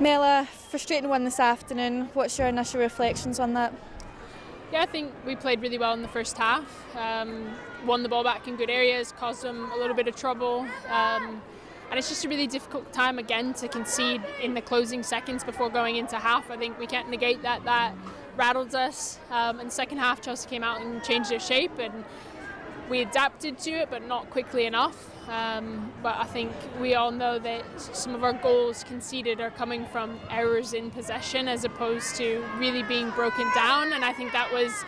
Mela, frustrating one this afternoon. What's your initial reflections on that? Yeah, I think we played really well in the first half. Won the ball back in good areas, caused them a little bit of trouble. And it's just a really difficult time again to concede in the closing seconds before going into half. I think we can't negate that. That rattled us. In the second half, Chelsea came out and changed their shape, and we adapted to it, but not quickly enough. But I think we all know that some of our goals conceded are coming from errors in possession as opposed to really being broken down, and I think that was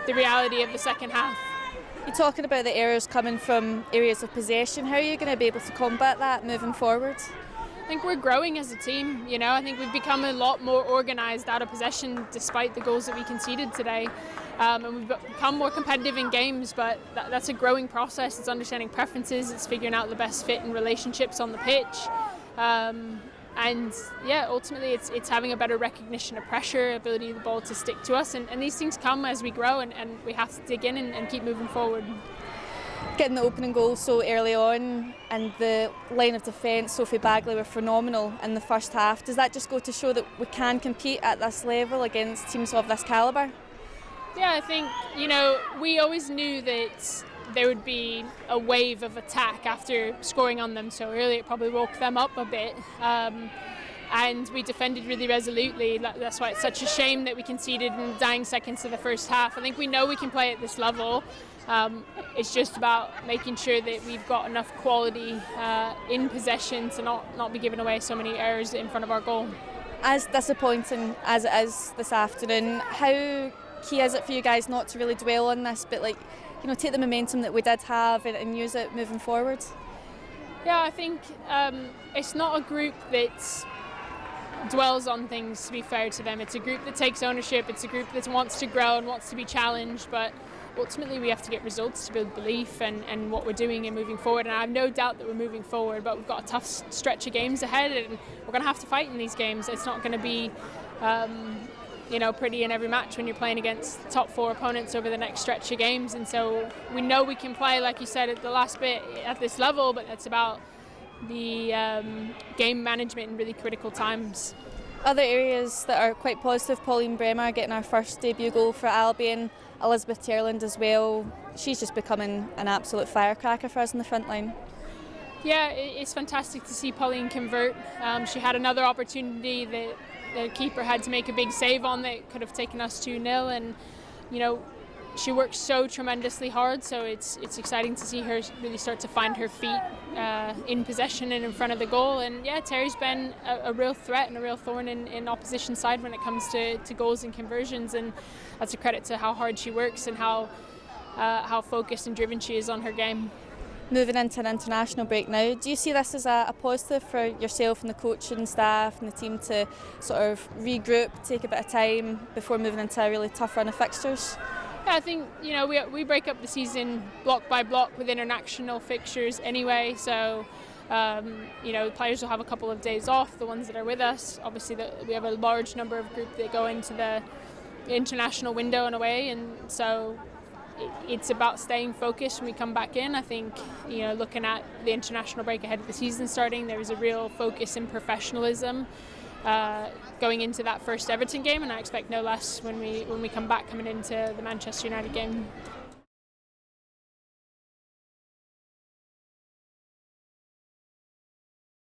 the reality of the second half. You're talking about the errors coming from areas of possession. How are you going to be able to combat that moving forward? I think we're growing as a team. I think we've become a lot more organised out of possession despite the goals that we conceded today. And we've become more competitive in games, but that's a growing process. It's understanding preferences, it's figuring out the best fit and relationships on the pitch. And yeah, ultimately it's having a better recognition of pressure, ability of the ball to stick to us, and these things come as we grow, and we have to dig in and keep moving forward. Getting the opening goal so early on and the line of defence, Sophie Bagley, were phenomenal in the first half. Does that just go to show that we can compete at this level against teams of this calibre? Yeah, I think, we always knew that there would be a wave of attack after scoring on them so early. It probably woke them up a bit. And we defended really resolutely. That's why it's such a shame that we conceded in the dying seconds of the first half. I think we know we can play at this level. It's just about making sure that we've got enough quality in possession to not be giving away so many errors in front of our goal. As disappointing as it is this afternoon, how key is it for you guys not to really dwell on this, but take the momentum that we did have and use it moving forward? Yeah, I think it's not a group that dwells on things, to be fair to them. It's a group that takes ownership, it's a group that wants to grow and wants to be challenged, but ultimately we have to get results to build belief and what we're doing and moving forward. And I have no doubt that we're moving forward, but we've got a tough stretch of games ahead, and we're going to have to fight in these games. It's not going to be pretty in every match when you're playing against top four opponents over the next stretch of games. And so we know we can play, like you said at the last bit, at this level, but it's about the game management in really critical times. Other areas that are quite positive: Pauline Bremer getting our first debut goal for Albion, Elizabeth Terland as well. She's just becoming an absolute firecracker for us in the front line. Yeah, it's fantastic to see Pauline convert. She had another opportunity that the keeper had to make a big save on that could have taken us 2-0, and she works so tremendously hard, so it's exciting to see her really start to find her feet in possession and in front of the goal. And yeah, Terry's been a real threat and a real thorn in opposition side when it comes to goals and conversions, and that's a credit to how hard she works and how focused and driven she is on her game. Moving into an international break now, do you see this as a positive for yourself and the coaching staff and the team to sort of regroup, take a bit of time before moving into a really tough run of fixtures? Yeah, I think we break up the season block by block with international fixtures anyway, so players will have a couple of days off, the ones that are with us. Obviously we have a large number of group that go into the international window in a way, and so it's about staying focused when we come back in. I think looking at the international break ahead of the season starting, there is a real focus in professionalism going into that first Everton game, and I expect no less when we come back coming into the Manchester United game.